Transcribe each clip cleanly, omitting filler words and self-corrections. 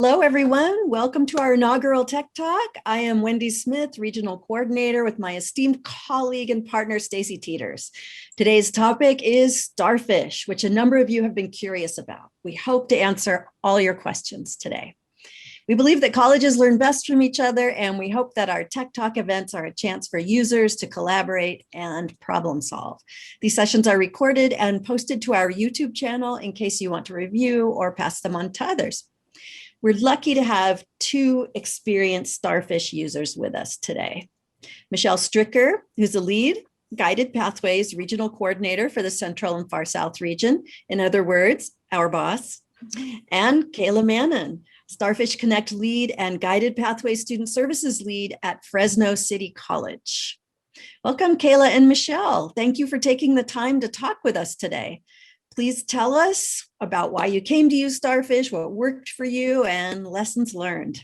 Hello, everyone. Welcome to our inaugural Tech Talk. I am Wendy Smith, Regional Coordinator with my esteemed colleague and partner, Stacy Teeters. Today's topic is Starfish, which a number of you have been curious about. We hope to answer all your questions today. We believe that colleges learn best from each other, and we hope that our Tech Talk events are a chance for users to collaborate and problem solve. These sessions are recorded and posted to our YouTube channel in case you want to review or pass them on to others. We're lucky to have two experienced Starfish users with us today. Michelle Stricker, who's the lead Guided Pathways Regional Coordinator for the Central and Far South region, in other words, our boss, and Kayla Mannon, Starfish Connect lead and Guided Pathways Student Services lead at Fresno City College. Welcome, Kayla and Michelle. Thank you for taking the time to talk with us today. Please tell us about why you came to use Starfish, what worked for you, and lessons learned.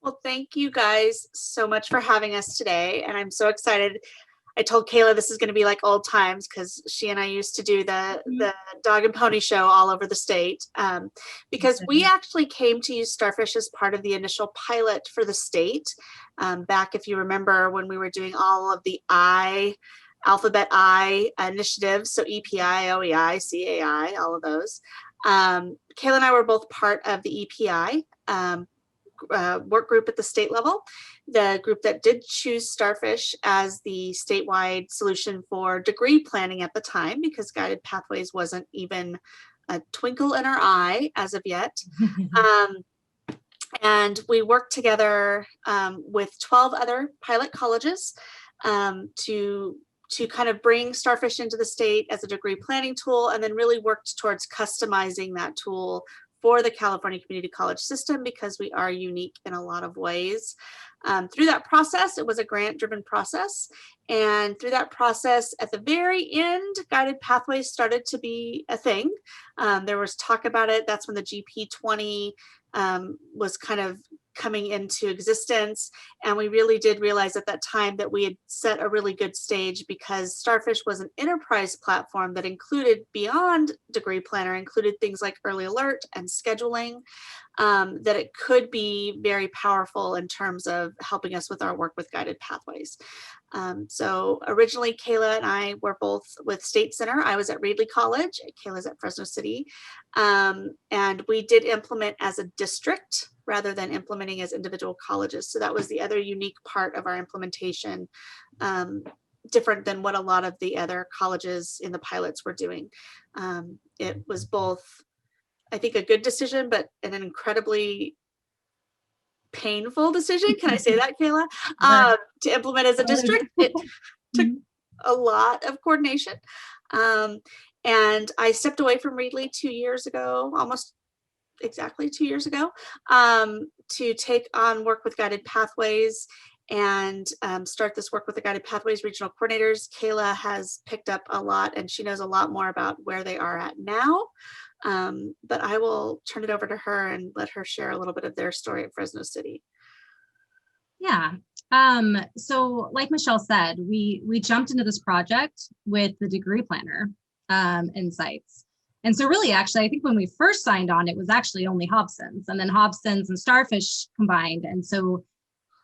Well, thank you guys so much for having us today. And I'm so excited. I told Kayla this is going to be like old times because she and I used to do the dog and pony show all over the state because we actually came to use Starfish as part of the initial pilot for the state back, if you remember, when we were doing all of the alphabet I initiatives, so EPI, OEI, CAI, all of those. Kayla and I were both part of the EPI work group at the state level, the group that did choose Starfish as the statewide solution for degree planning at the time, because Guided Pathways wasn't even a twinkle in our eye as of yet. And we worked together with 12 other pilot colleges to kind of bring Starfish into the state as a degree planning tool, and then really worked towards customizing that tool for the California Community College system because we are unique in a lot of ways. Through that process, it was a grant-driven process. And through that process, at the very end, Guided Pathways started to be a thing. There was talk about it. That's when the GP20 was kind of coming into existence. And we really did realize at that time that we had set a really good stage because Starfish was an enterprise platform that included, beyond Degree Planner, included things like early alert and scheduling, that it could be very powerful in terms of helping us with our work with Guided Pathways. So originally, Kayla and I were both with State Center. I was at Reedley College, Kayla's at Fresno City. And we did implement as a district rather than implementing as individual colleges. So that was the other unique part of our implementation, different than what a lot of the other colleges in the pilots were doing. It was both, I think, a good decision, but an incredibly painful decision. Can I say that, Kayla? To implement as a district. It took a lot of coordination. And I stepped away from Reedley 2 years ago, almost exactly 2 years ago, to take on work with Guided Pathways and start this work with the Guided Pathways regional coordinators. Kayla has picked up a lot and she knows a lot more about where they are at now. But I will turn it over to her and let her share a little bit of their story at Fresno City. Yeah. So like Michelle said, we jumped into this project with the degree planner insights. And so really, actually, I think when we first signed on, it was actually only Hobsons, and then Hobsons and Starfish combined. And so,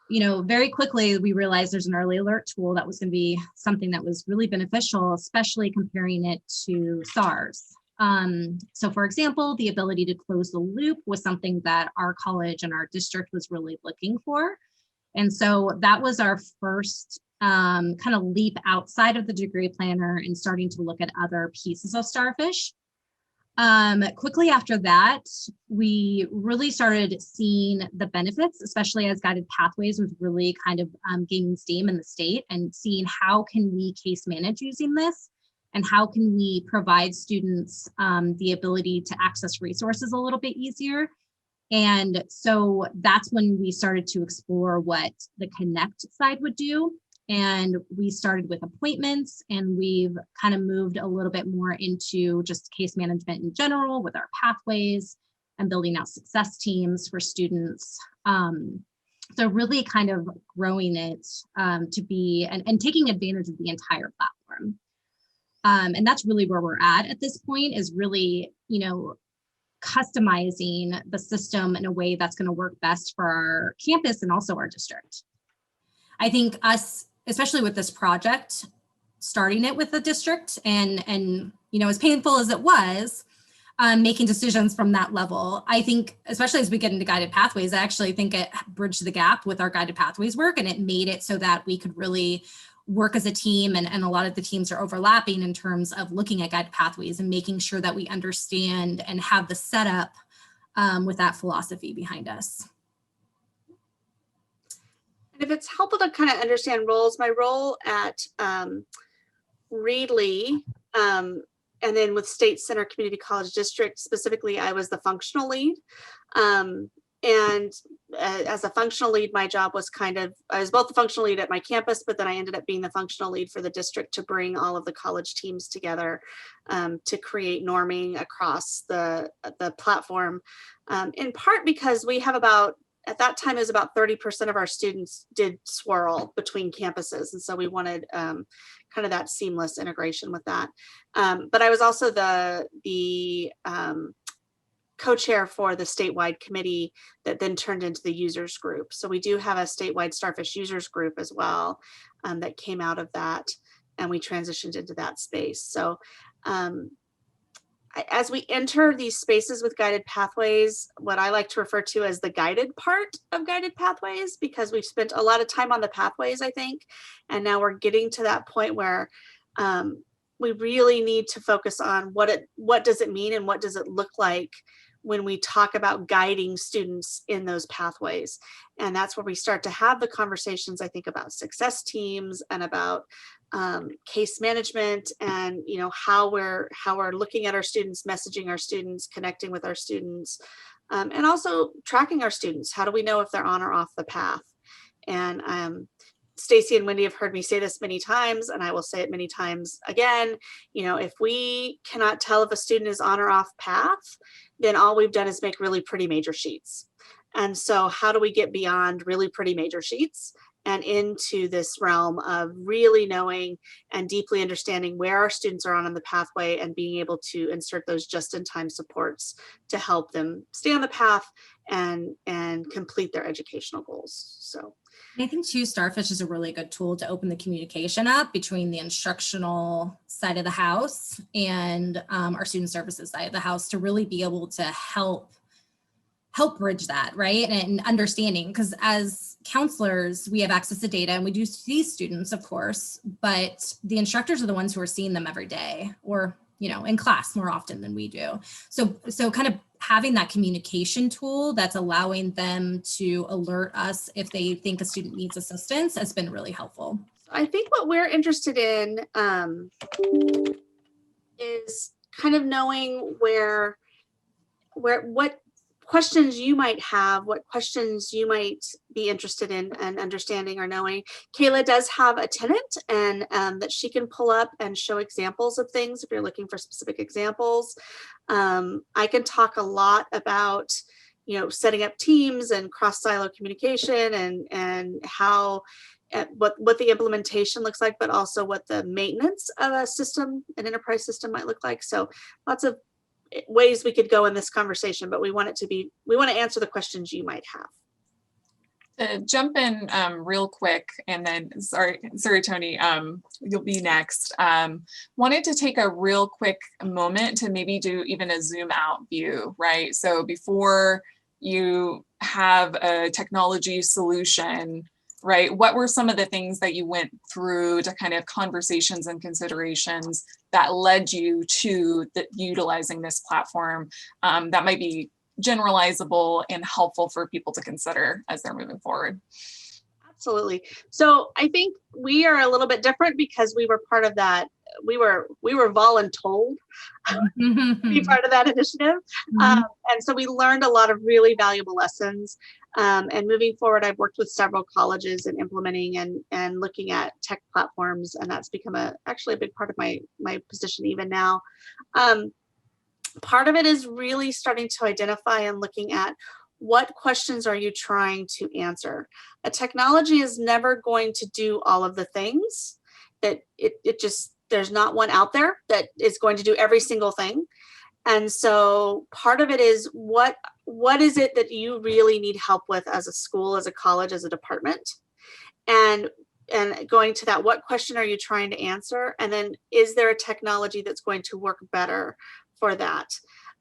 you know, very quickly, we realized there's an early alert tool that was going to be something that was really beneficial, especially comparing it to SARS. So for example, the ability to close the loop was something that our college and our district was really looking for. And so that was our first kind of leap outside of the degree planner and starting to look at other pieces of Starfish. Quickly after that, we really started seeing the benefits, especially as Guided Pathways was really kind of gaining steam in the state, and seeing how can we case manage using this, and how can we provide students the ability to access resources a little bit easier. And so that's when we started to explore what the Connect side would do. And we started with appointments, and we've kind of moved a little bit more into just case management in general with our pathways and building out success teams for students. So really kind of growing it to be and taking advantage of the entire platform. And that's really where we're at this point, is really, you know, customizing the system in a way that's going to work best for our campus and also our district. I think us, especially with this project, starting it with the district and as painful as it was, making decisions from that level. I think, especially as we get into guided pathways, I actually think it bridged the gap with our guided pathways work, and it made it so that we could really work as a team, and a lot of the teams are overlapping in terms of looking at guided pathways and making sure that we understand and have the setup with that philosophy behind us. And if it's helpful to kind of understand roles, my role at Reedley, and then with State Center Community College District, specifically, I was the functional lead. And as a functional lead, my job was I was both the functional lead at my campus, but then I ended up being the functional lead for the district to bring all of the college teams together to create norming across the platform. In part because we have at that time, it was about 30% of our students did swirl between campuses. And so we wanted kind of that seamless integration with that. But I was also the co-chair for the statewide committee that then turned into the users group. So we do have a statewide Starfish users group as well that came out of that, and we transitioned into that space. So as we enter these spaces with guided pathways, what I like to refer to as the guided part of guided pathways, because we've spent a lot of time on the pathways, I think, and now we're getting to that point where we really need to focus on what does it mean and what does it look like when we talk about guiding students in those pathways. And that's where we start to have the conversations, I think, about success teams and about case management, and how we're looking at our students, messaging our students, connecting with our students, and also tracking our students. How do we know if they're on or off the path? And Stacy and Wendy have heard me say this many times, and I will say it many times again. If we cannot tell if a student is on or off path, then all we've done is make really pretty major sheets. And so how do we get beyond really pretty major sheets and into this realm of really knowing and deeply understanding where our students are on the pathway, and being able to insert those just-in-time supports to help them stay on the path and complete their educational goals. So I think too, Starfish is a really good tool to open the communication up between the instructional side of the house and our student services side of the house, to really be able to help bridge that, right? And understanding, because as counselors, we have access to data and we do see students, of course, but the instructors are the ones who are seeing them every day, or, in class more often than we do. So kind of having that communication tool that's allowing them to alert us if they think a student needs assistance has been really helpful. I think what we're interested in is kind of knowing what questions you might have, what questions you might be interested in and understanding or knowing. Kayla does have a tenant, and that she can pull up and show examples of things if you're looking for specific examples. I can talk a lot about, setting up teams and cross-silo communication and how what the implementation looks like, but also what the maintenance of a system, an enterprise system, might look like. So lots of ways we could go in this conversation, but we want to answer the questions you might have. To jump in real quick, and then sorry Tony, you'll be next. Wanted to take a real quick moment to maybe do even a zoom out view, right? So before you have a technology solution, right, what were some of the things that you went through to kind of conversations and considerations that led you to utilizing this platform that might be generalizable and helpful for people to consider as they're moving forward? Absolutely. So I think we are a little bit different because we were part of that. We were voluntold to be part of that initiative. And so we learned a lot of really valuable lessons. And moving forward, I've worked with several colleges in implementing and looking at tech platforms, and that's become actually a big part of my position even now. Part of it is really starting to identify and looking at what questions are you trying to answer. A technology is never going to do all of the things that it just, there's not one out there that is going to do every single thing. And so part of it is what is it that you really need help with as a school, as a college, as a department? And going to that, what question are you trying to answer? And then is there a technology that's going to work better for that?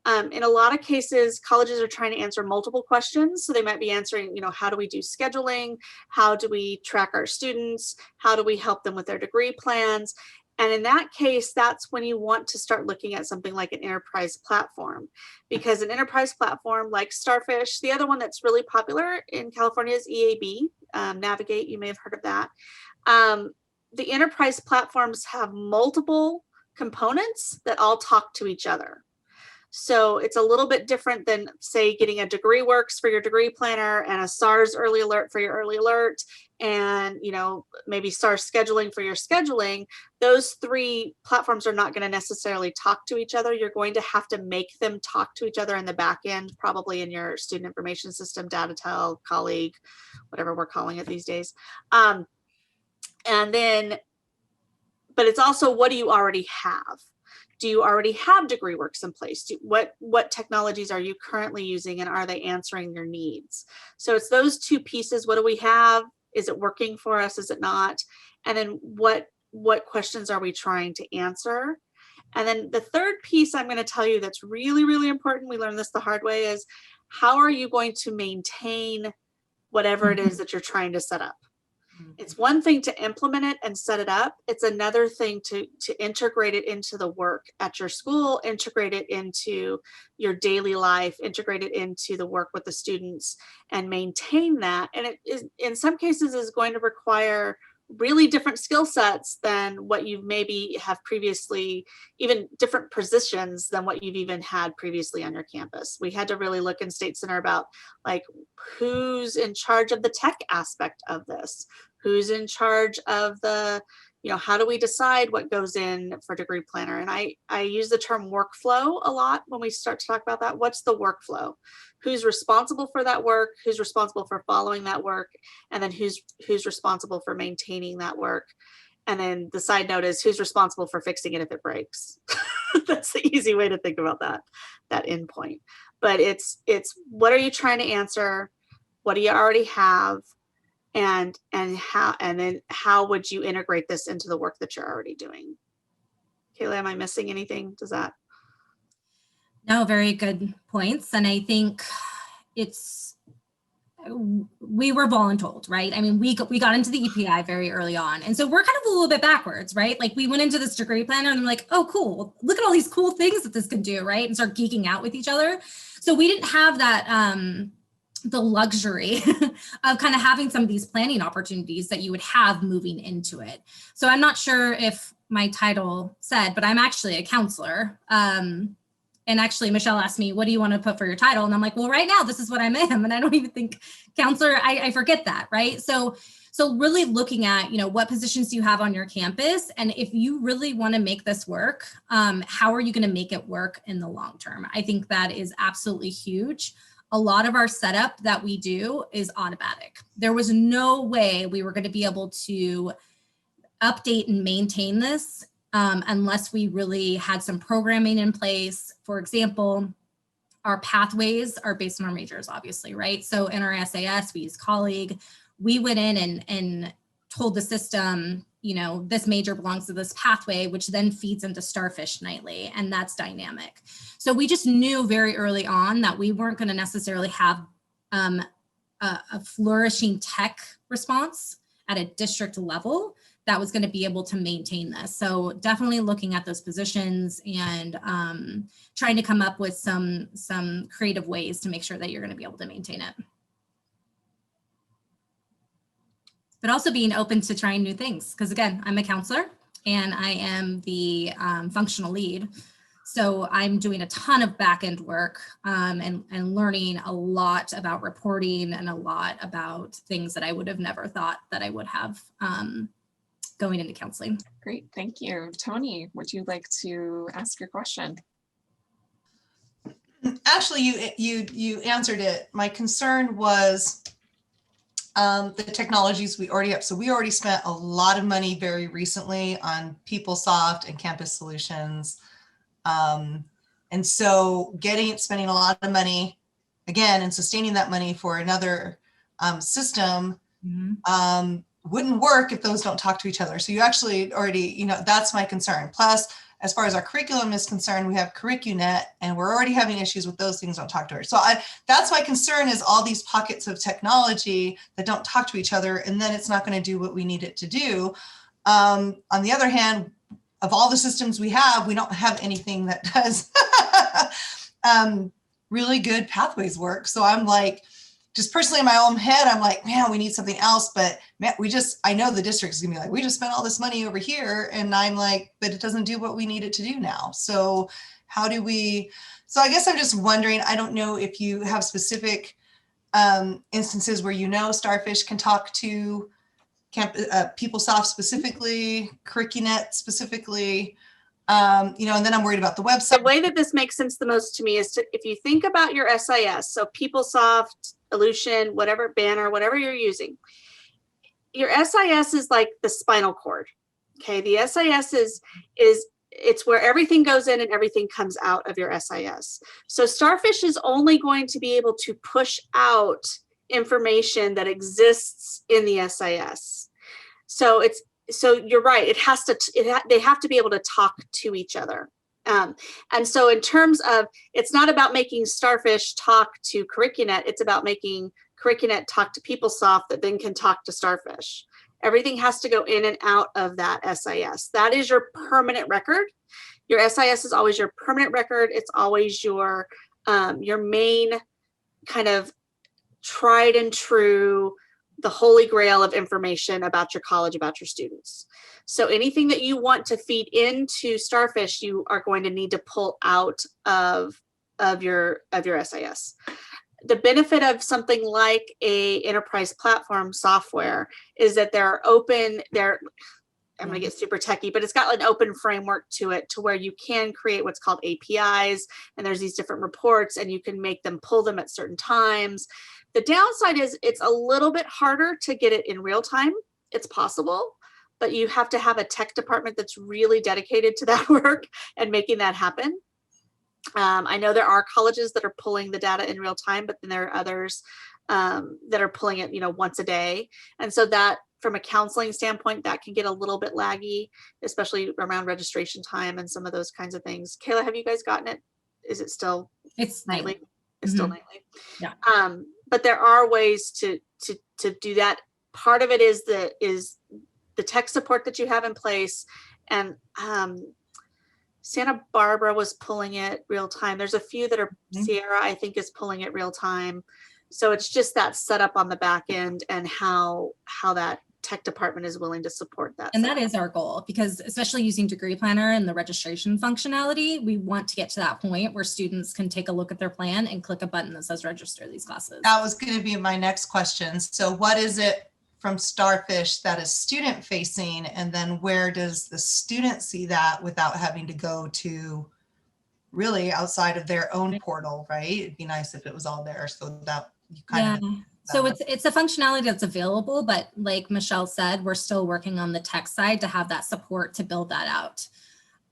In a lot of cases, colleges are trying to answer multiple questions. So they might be answering, how do we do scheduling? How do we track our students? How do we help them with their degree plans? And in that case, that's when you want to start looking at something like an enterprise platform, because an enterprise platform like Starfish, the other one that's really popular in California is EAB, Navigate, you may have heard of that. The enterprise platforms have multiple components that all talk to each other. So it's a little bit different than, say, getting a DegreeWorks for your degree planner and a SARS early alert for your early alert, and maybe SARS scheduling for your scheduling. Those three platforms are not going to necessarily talk to each other. You're going to have to make them talk to each other in the back end, probably in your student information system, DataTel, colleague, whatever we're calling it these days. And then, but it's also, what do you already have? Do you already have DegreeWorks in place? What technologies are you currently using, and are they answering your needs? So it's those two pieces. What do we have? Is it working for us? Is it not? And then what questions are we trying to answer? And then the third piece I'm going to tell you that's really, really important, we learned this the hard way, is how are you going to maintain whatever it is that you're trying to set up? It's one thing to implement it and set it up. It's another thing to integrate it into the work at your school, integrate it into your daily life, integrate it into the work with the students, and maintain that. And it is, in some cases, is going to require really different skill sets than what you maybe have previously, even different positions than what you've even had previously on your campus. We had to really look in State Center about, like, who's in charge of the tech aspect of this? Who's in charge of the, how do we decide what goes in for degree planner? And I use the term workflow a lot when we start to talk about that. What's the workflow? Who's responsible for that work? Who's responsible for following that work? And then who's responsible for maintaining that work? And then the side note is, who's responsible for fixing it if it breaks? That's the easy way to think about that endpoint. But it's what are you trying to answer? What do you already have? And then how would you integrate this into the work that you're already doing? Kayla, am I missing anything? Does that? No, very good points. And I think we were voluntold, right? I mean, we got into the EPI very early on. And so we're kind of a little bit backwards, right? Like, we went into this degree planner and I'm like, oh, cool. Look at all these cool things that this can do, right? And start geeking out with each other. So we didn't have that, the luxury of kind of having some of these planning opportunities that you would have moving into it. So I'm not sure if my title said, but I'm actually a counselor. And actually, Michelle asked me, what do you want to put for your title? And I'm like, well, right now, this is what I am. And I don't even think counselor, I forget that, right? So really looking at, what positions do you have on your campus? And if you really want to make this work, how are you going to make it work in the long term? I think that is absolutely huge. A lot of our setup that we do is automatic. There was no way we were going to be able to update and maintain this unless we really had some programming in place. For example, our pathways are based on our majors, obviously, right? So in our SAS, we use Colleague. We went in and told the system, this major belongs to this pathway, which then feeds into Starfish nightly, and that's dynamic. So we just knew very early on that we weren't going to necessarily have a flourishing tech response at a district level that was going to be able to maintain this. So definitely looking at those positions and trying to come up with some creative ways to make sure that you're going to be able to maintain it. But also being open to trying new things. Because again, I'm a counselor and I am the functional lead. So I'm doing a ton of back-end work and learning a lot about reporting and a lot about things that I would have never thought that I would have going into counseling. Great, thank you. Tony, would you like to ask your question? Actually, you answered it. My concern was the technologies we already have. So we already spent a lot of money very recently on PeopleSoft and Campus Solutions. And so spending a lot of money again and sustaining that money for another system wouldn't work if those don't talk to each other. So you actually already, that's my concern. Plus, as far as our curriculum is concerned, we have CurricuNet, and we're already having issues with those things don't talk to her. So that's my concern, is all these pockets of technology that don't talk to each other, and then it's not going to do what we need it to do. On the other hand, of all the systems we don't have anything that does really good pathways work. So I'm like, just personally in my own head, I'm like, man, we need something else. But man, I know the district is gonna be like, we just spent all this money over here. And I'm like, but it doesn't do what we need it to do now. So how do we, so I guess I'm just wondering, I don't know if you have specific instances where Starfish can talk to PeopleSoft specifically, CurricuNet specifically, and then I'm worried about the website. The way that this makes sense the most to me is if you think about your SIS, so PeopleSoft, Illusion, whatever banner, whatever you're using, your SIS is like the spinal cord. Okay, the SIS is it's where everything goes in and everything comes out of your SIS. So Starfish is only going to be able to push out information that exists in the SIS. So you're right. They have to be able to talk to each other. And so in terms of, it's not about making Starfish talk to CurricuNet, it's about making CurricuNet talk to PeopleSoft that then can talk to Starfish. Everything has to go in and out of that SIS. That is your permanent record. Your SIS is always your permanent record. It's always your main kind of tried and true, the holy grail of information about your college, about your students. So anything that you want to feed into Starfish, you are going to need to pull out of your SIS. The benefit of something like a enterprise platform software is that I'm going to get super techie, but it's got an open framework to it to where you can create what's called APIs, and there's these different reports, and you can make them pull them at certain times. The downside is it's a little bit harder to get it in real time. It's possible, but you have to have a tech department that's really dedicated to that work and making that happen. I know there are colleges that are pulling the data in real time, but then there are others that are pulling it, once a day. And so that, from a counseling standpoint, that can get a little bit laggy, especially around registration time and some of those kinds of things. Kayla, have you guys gotten it? Is it still? It's nightly. It's still nightly. Yeah. But there are ways to do that. Part of it is the tech support that you have in place, and Santa Barbara was pulling it real time. There's a few that are Sierra, I think, is pulling it real time. So it's just that setup on the back end and how that tech department is willing to support that. And that is our goal, because especially using Degree Planner and the registration functionality, we want to get to that point where students can take a look at their plan and click a button that says register these classes. That was going to be my next question. So what is it from Starfish that is student facing, and then where does the student see that without having to go to really outside of their own portal, right? It'd be nice if it was all there so that you kind of. So it's a functionality that's available, but like Michelle said, we're still working on the tech side to have that support to build that out,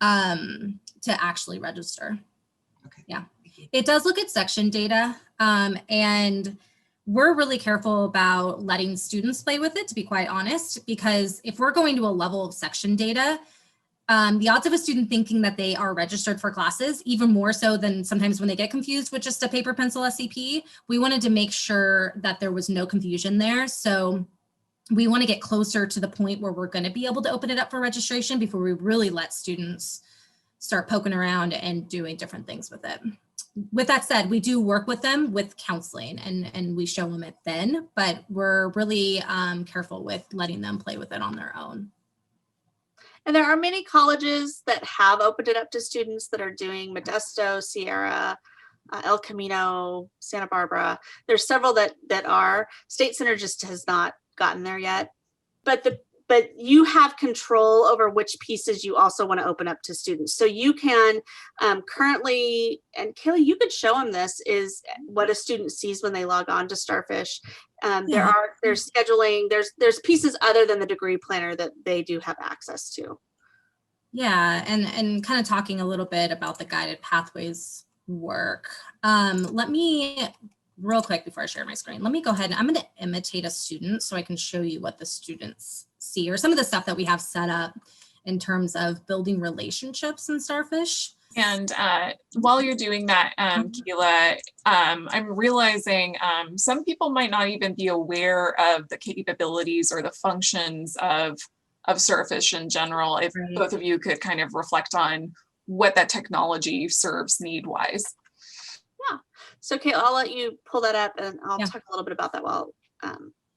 to actually register. Okay. Yeah, it does look at section data, and we're really careful about letting students play with it, to be quite honest, because if we're going to a level of section data, the odds of a student thinking that they are registered for classes, even more so than sometimes when they get confused with just a paper pencil SCP, we wanted to make sure that there was no confusion there. So we want to get closer to the point where we're going to be able to open it up for registration before we really let students start poking around and doing different things with it. With that said, we do work with them with counseling, and we show them it then, but we're really careful with letting them play with it on their own. And there are many colleges that have opened it up to students that are doing Modesto, Sierra, El Camino, Santa Barbara. There's several that are. State Center just has not gotten there yet. But you have control over which pieces you also want to open up to students. So you can currently, and Kayla, you could show them this, is what a student sees when they log on to Starfish. There's scheduling, there's pieces other than the degree planner that they do have access to. Yeah, and kind of talking a little bit about the guided pathways work. Let me, real quick before I share my screen, let me go ahead and I'm going to imitate a student so I can show you what the students see or some of the stuff that we have set up in terms of building relationships in Starfish. And while you're doing that, Kayla, I'm realizing some people might not even be aware of the capabilities or the functions of Starfish in general. If Right. both of you could kind of reflect on what that technology serves need-wise. Yeah. So Kayla, I'll let you pull that up and I'll Yeah. talk a little bit about that while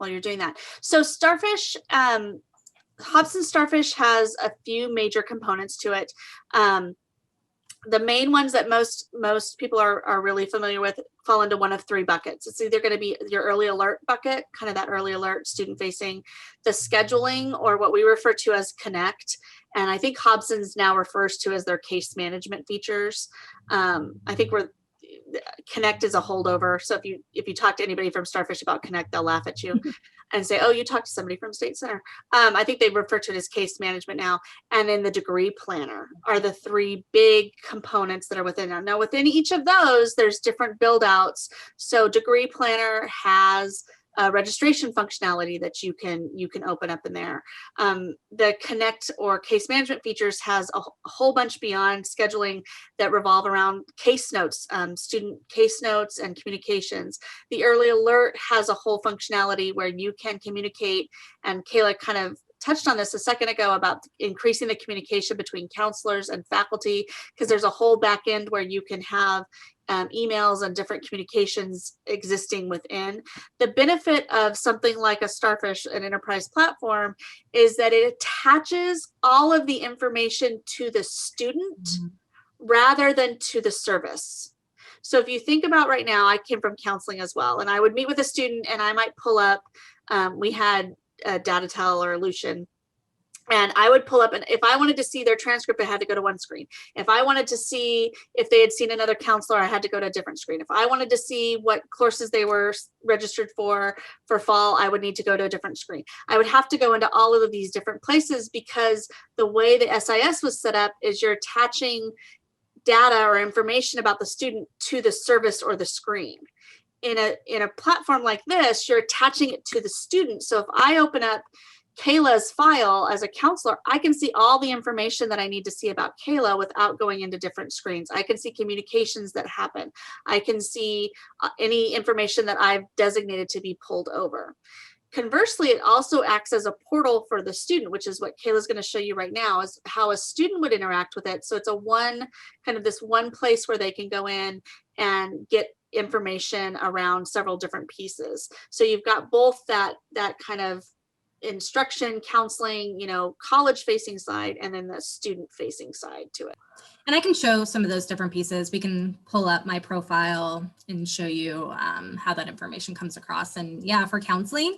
you're doing that. So Starfish, Hobson Starfish has a few major components to it. The main ones that most people are really familiar with fall into one of three buckets. It's either going to be your early alert bucket, kind of that early alert student facing, the scheduling, or what we refer to as Connect. And I think Hobsons now refers to as their case management features. I think Connect is a holdover. So if you talk to anybody from Starfish about Connect, they'll laugh at you and say, oh, you talked to somebody from State Center. I think they refer to it as case management now. And then the degree planner are the three big components that are within now. Now within each of those, there's different build outs. So degree planner has registration functionality that you can open up in there. The Connect or case management features has a whole bunch beyond scheduling that revolve around case notes, student case notes and communications. The early alert has a whole functionality where you can communicate, and Kayla kind of touched on this a second ago about increasing the communication between counselors and faculty, because there's a whole back end where you can have emails and different communications existing within. The benefit of something like a Starfish, an enterprise platform, is that it attaches all of the information to the student rather than to the service. So if you think about right now, I came from counseling as well, and I would meet with a student and I might pull up, we had Datatel or Lucian, and I would pull up, and if I wanted to see their transcript, I had to go to one screen. If I wanted to see if they had seen another counselor, I had to go to a different screen. If I wanted to see what courses they were registered for fall, I would need to go to a different screen. I would have to go into all of these different places because the way the SIS was set up is you're attaching data or information about the student to the service or the screen. In a platform like this, you're attaching it to the student. So if I open up Kayla's file as a counselor, I can see all the information that I need to see about Kayla without going into different screens. I can see communications that happen. I can see any information that I've designated to be pulled over. Conversely, it also acts as a portal for the student, which is what Kayla's going to show you right now, is how a student would interact with it. So it's this one place where they can go in and get information around several different pieces. So you've got both that kind of instruction, counseling, college facing side, and then the student facing side to it. And I can show some of those different pieces. We can pull up my profile and show you how that information comes across. And yeah, for counseling,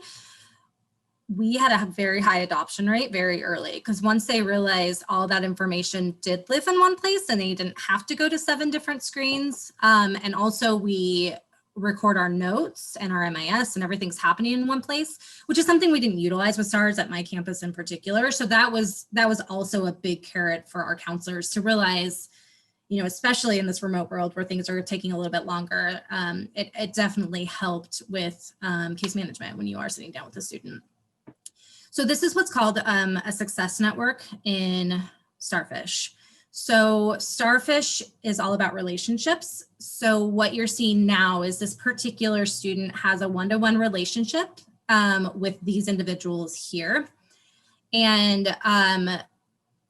we had a very high adoption rate very early, because once they realized all that information did live in one place and they didn't have to go to 7 different screens. And also we record our notes and our MIS and everything's happening in one place, which is something we didn't utilize with STARS at my campus in particular. So that was also a big carrot for our counselors to realize, especially in this remote world where things are taking a little bit longer. It definitely helped with case management when you are sitting down with a student. So this is what's called a success network in Starfish. So Starfish is all about relationships. So what you're seeing now is this particular student has a one-to-one relationship with these individuals here. And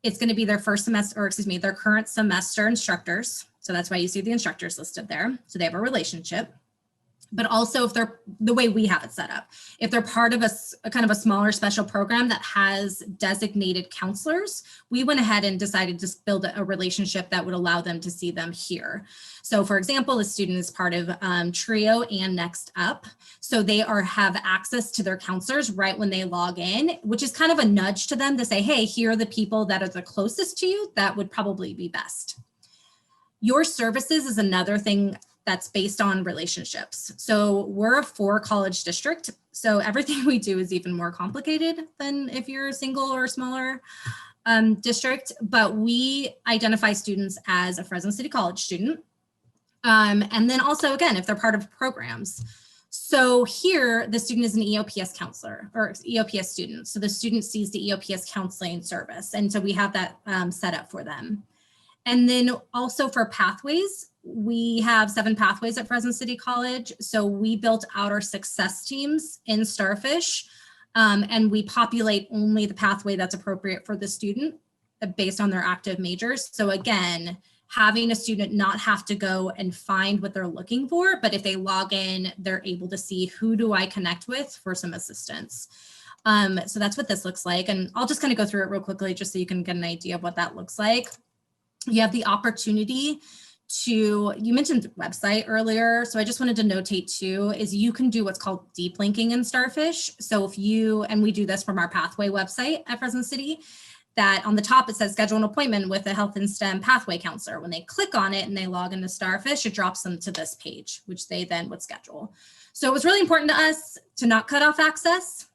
it's going to be their first semester, or excuse me, their current semester instructors. So that's why you see the instructors listed there. So they have a relationship. But also if they're, the way we have it set up, if they're part of a kind of a smaller special program that has designated counselors, we went ahead and decided to build a relationship that would allow them to see them here. So for example, the student is part of Trio and Next Up. So they have access to their counselors right when they log in, which is kind of a nudge to them to say, hey, here are the people that are the closest to you that would probably be best. Your services is another thing that's based on relationships. So we're a 4-college district. So everything we do is even more complicated than if you're a single or smaller district, but we identify students as a Fresno City College student. And then also, again, if they're part of programs. So here, the student is an EOPS counselor or EOPS student. So the student sees the EOPS counseling service. And so we have that set up for them. And then also for pathways, we have 7 pathways at Fresno City College. So we built out our success teams in Starfish, and we populate only the pathway that's appropriate for the student based on their active majors. So again, having a student not have to go and find what they're looking for, but if they log in, they're able to see who do I connect with for some assistance. So that's what this looks like. And I'll just kind of go through it real quickly just so you can get an idea of what that looks like. You have the opportunity to, you mentioned website earlier, so I just wanted to notate too, is you can do what's called deep linking in Starfish. So if you, and we do this from our pathway website at Fresno City, that on the top, it says schedule an appointment with a health and STEM pathway counselor. When they click on it and they log into Starfish, it drops them to this page, which they then would schedule. So it was really important to us to not cut off access.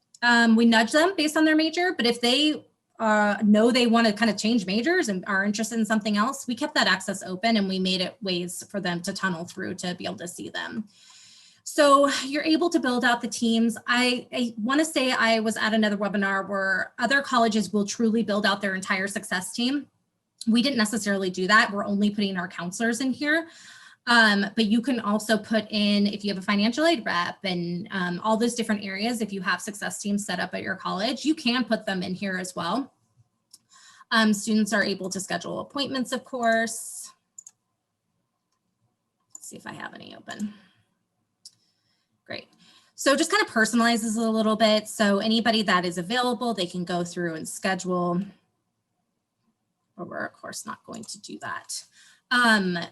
We nudge them based on their major, but if they know they want to kind of change majors and are interested in something else, we kept that access open and we made it ways for them to tunnel through to be able to see them. So you're able to build out the teams. I want to say I was at another webinar where other colleges will truly build out their entire success team. We didn't necessarily do that. We're only putting our counselors in here. But you can also put in, if you have a financial aid rep and all those different areas, if you have success teams set up at your college, you can put them in here as well. Students are able to schedule appointments, of course. Let's see if I have any open. Great. So just kind of personalizes it a little bit. So anybody that is available, they can go through and schedule. But we're of course not going to do that.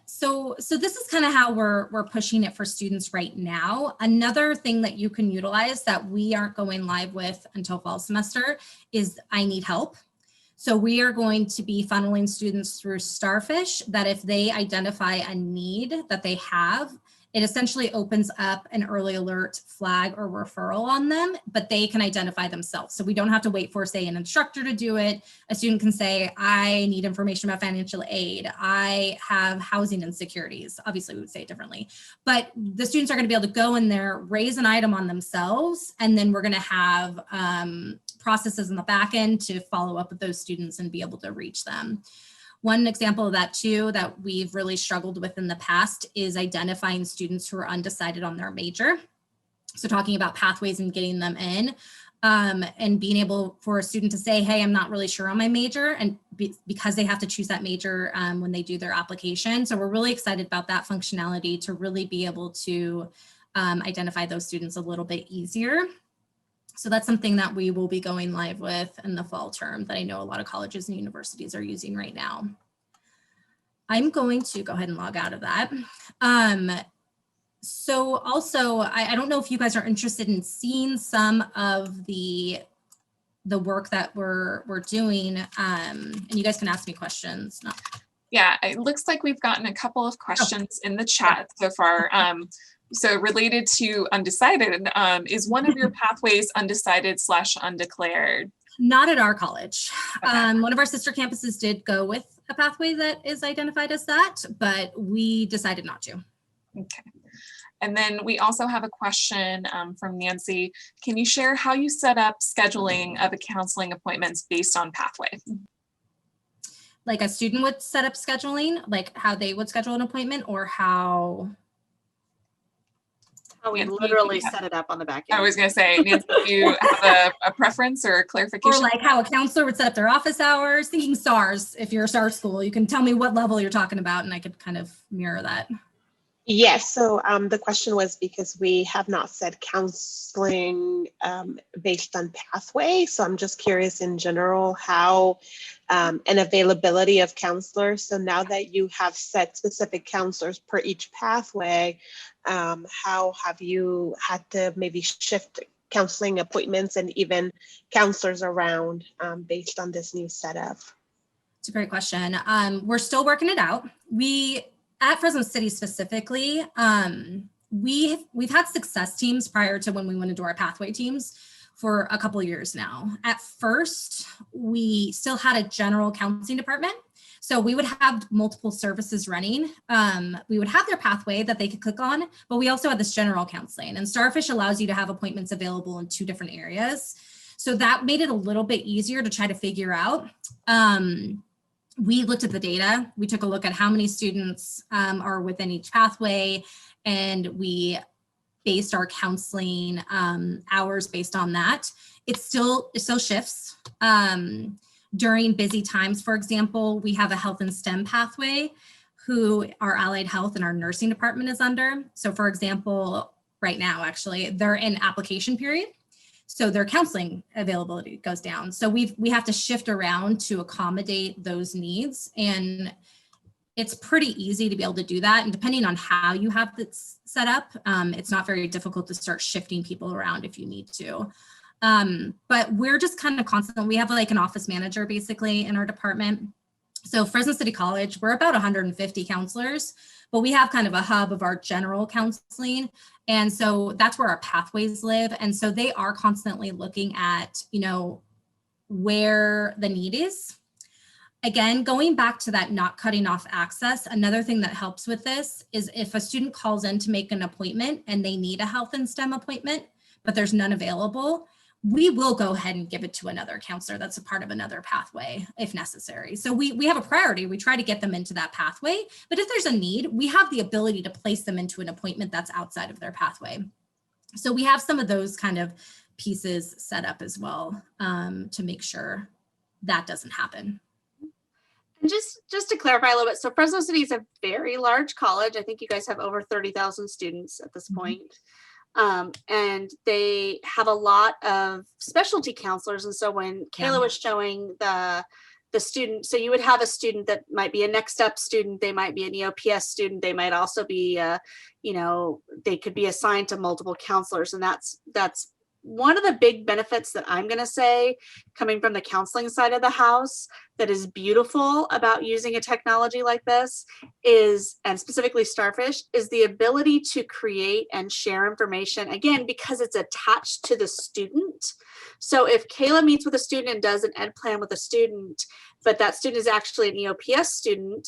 So this is kind of how we're pushing it for students right now. Another thing that you can utilize that we aren't going live with until fall semester is I need help. So we are going to be funneling students through Starfish that if they identify a need that they have, it essentially opens up an early alert flag or referral on them, but they can identify themselves. So we don't have to wait for, say, an instructor to do it. A student can say, I need information about financial aid. I have housing insecurities. Obviously, we would say it differently. But the students are going to be able to go in there, raise an item on themselves, and then we're going to have processes in the back end to follow up with those students and be able to reach them. One example of that too, that we've really struggled with in the past is identifying students who are undecided on their major. So talking about pathways and getting them in and being able for a student to say, hey, I'm not really sure on my major, and because they have to choose that major when they do their application. So we're really excited about that functionality to really be able to identify those students a little bit easier. So that's something that we will be going live with in the fall term that I know a lot of colleges and universities are using right now. I'm going to go ahead and log out of that. So also, I don't know if you guys are interested in seeing some of the work that we're doing, and you guys can ask me questions. Yeah, it looks like we've gotten a couple of questions in the chat so far. So related to undecided, is one of your pathways undecided/undeclared? Not at our college. Okay. One of our sister campuses did go with a pathway that is identified as that, but we decided not to. Okay. And then we also have a question from Nancy. Can you share how you set up scheduling of the counseling appointments based on pathway? Like a student would set up scheduling, like how they would schedule an appointment, or how? How we literally set it up on the back end. I was going to say, Nancy, do you have a preference or a clarification? Or like how a counselor would set up their office hours, thinking STARS. If you're a STARS school, you can tell me what level you're talking about and I could kind of mirror that. Yes, so the question was because we have not said counseling based on pathway. So I'm just curious in general how and availability of counselors. So now that you have set specific counselors per each pathway, how have you had to maybe shift counseling appointments and even counselors around based on this new setup? It's a great question. We're still working it out. At Fresno City specifically, we've had success teams prior to when we went into our pathway teams for a couple of years now. At first, we still had a general counseling department. So we would have multiple services running. We would have their pathway that they could click on, but we also had this general counseling, and Starfish allows you to have appointments available in 2 different areas. So that made it a little bit easier to try to figure out. We looked at the data. We took a look at how many students are within each pathway, and we based our counseling hours based on that. It still shifts. During busy times, for example, we have a health and STEM pathway who our allied health and our nursing department is under. So for example, right now, actually, they're in application period. So their counseling availability goes down. So we have to shift around to accommodate those needs. And it's pretty easy to be able to do that. And depending on how you have this set up, it's not very difficult to start shifting people around if you need to. But we're just kind of constant. We have like an office manager basically in our department. So Fresno City College, we're about 150 counselors, but we have kind of a hub of our general counseling. And so that's where our pathways live. And so they are constantly looking at, you know, where the need is. Again, going back to that not cutting off access, another thing that helps with this is if a student calls in to make an appointment and they need a health and STEM appointment, but there's none available, we will go ahead and give it to another counselor that's a part of another pathway if necessary. So we have a priority. We try to get them into that pathway, but if there's a need, we have the ability to place them into an appointment that's outside of their pathway. So we have some of those kind of pieces set up as well to make sure that doesn't happen. And just to clarify a little bit, so Fresno City is a very large college. I think you guys have over 30,000 students at this point. And they have a lot of specialty counselors. And so when Kayla was showing the student, so you would have a student that might be a next step student, they might be an EOPS student, they might also be, you know, they could be assigned to multiple counselors. And that's one of the big benefits that I'm going to say coming from the counseling side of the house that is beautiful about using a technology like this is, and specifically Starfish, is the ability to create and share information, again, because it's attached to the student. So if Kayla meets with a student and does an ed plan with a student, but that student is actually an EOPS student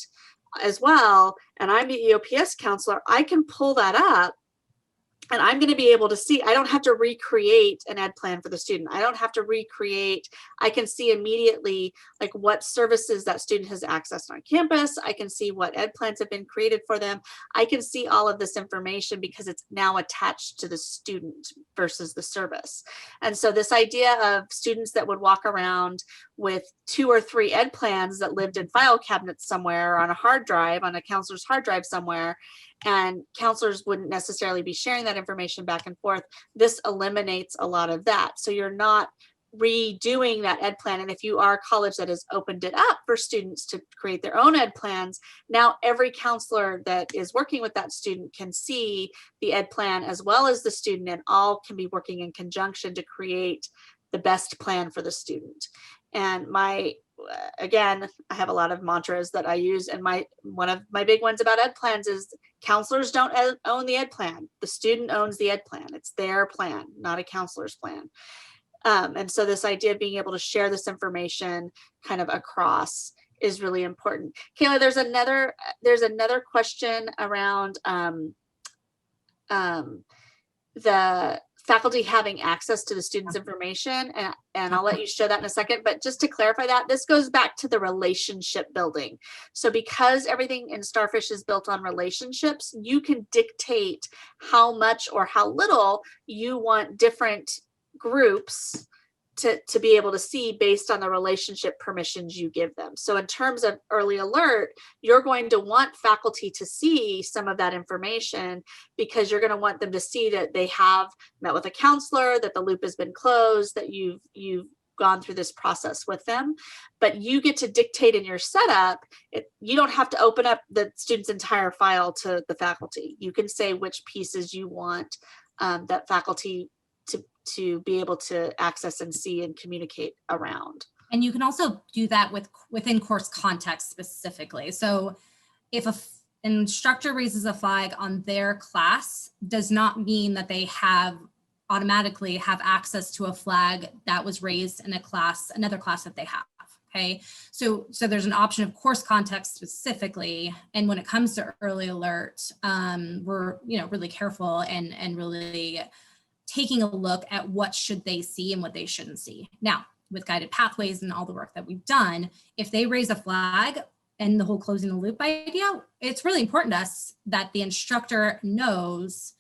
as well, and I'm the EOPS counselor, I can pull that up. And I'm going to be able to see, I don't have to recreate an ed plan for the student. I don't have to recreate, I can see immediately like what services that student has accessed on campus. I can see what ed plans have been created for them. I can see all of this information because it's now attached to the student versus the service. And so this idea of students that would walk around with 2 or 3 ed plans that lived in file cabinets somewhere or on a hard drive, on a counselor's hard drive somewhere, and counselors wouldn't necessarily be sharing that information back and forth. This eliminates a lot of that. So you're not redoing that ed plan. And if you are a college that has opened it up for students to create their own ed plans, now every counselor that is working with that student can see the ed plan as well as the student, and all can be working in conjunction to create the best plan for the student. And again, I have a lot of mantras that I use, and one of my big ones about ed plans is counselors don't own the ed plan. The student owns the ed plan. It's their plan, not a counselor's plan. And so this idea of being able to share this information kind of across is really important. Kayla, there's another question around the faculty having access to the students' information, and I'll let you show that in a second, but just to clarify that, this goes back to the relationship building. So because everything in Starfish is built on relationships, you can dictate how much or how little you want different groups to be able to see based on the relationship permissions you give them. So in terms of early alert, you're going to want faculty to see some of that information because you're going to want them to see that they have met with a counselor, that the loop has been closed, that you've gone through this process with them. But you get to dictate in your setup. You don't have to open up the student's entire file to the faculty. You can say which pieces you want that faculty to be able to access and see and communicate around. And you can also do that within course context specifically. So if an instructor raises a flag on their class, does not mean that they have automatically have access to a flag that was raised in a class, another class that they have. Okay, so there's an option of course context specifically, and when it comes to early alert, we're really careful and really taking a look at what should they see and what they shouldn't see. Now, with guided pathways and all the work that we've done, if they raise a flag and the whole closing the loop idea, it's really important to us that the instructor knows,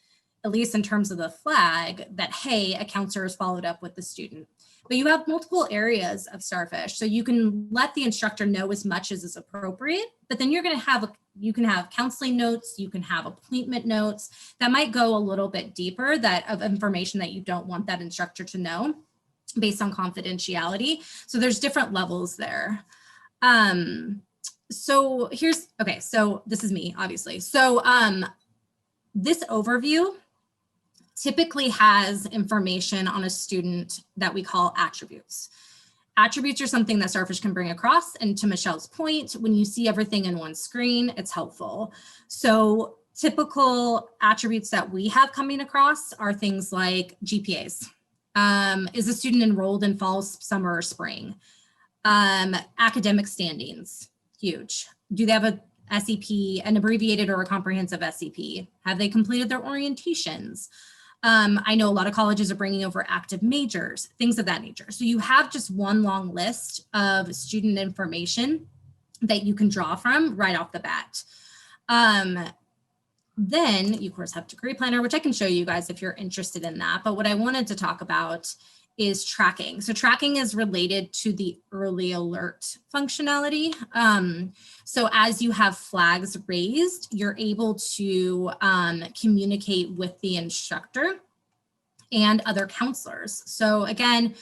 at least in terms of the flag, that, hey, a counselor has followed up with the student. But you have multiple areas of Starfish, so you can let the instructor know as much as is appropriate, but then you're going to have, you can have counseling notes, you can have appointment notes that might go a little bit deeper, that of information that you don't want that instructor to know based on confidentiality. So there's different levels there. So here's, okay, so this is me, obviously. So this overview typically has information on a student that we call attributes. Attributes are something that Starfish can bring across, and to Michelle's point, when you see everything in one screen, it's helpful. So typical attributes that we have coming across are things like GPAs. Is a student enrolled in fall, summer, or spring? Academic standings, huge. Do they have a SEP, an abbreviated or a comprehensive SEP? Have they completed their orientations? I know a lot of colleges are bringing over active majors, things of that nature. So you have just one long list of student information that you can draw from right off the bat. Then you of course have degree planner, which I can show you guys if you're interested in that. But what I wanted to talk about is tracking. So tracking is related to the early alert functionality. So as you have flags raised, you're able to communicate with the instructor and other counselors. So again,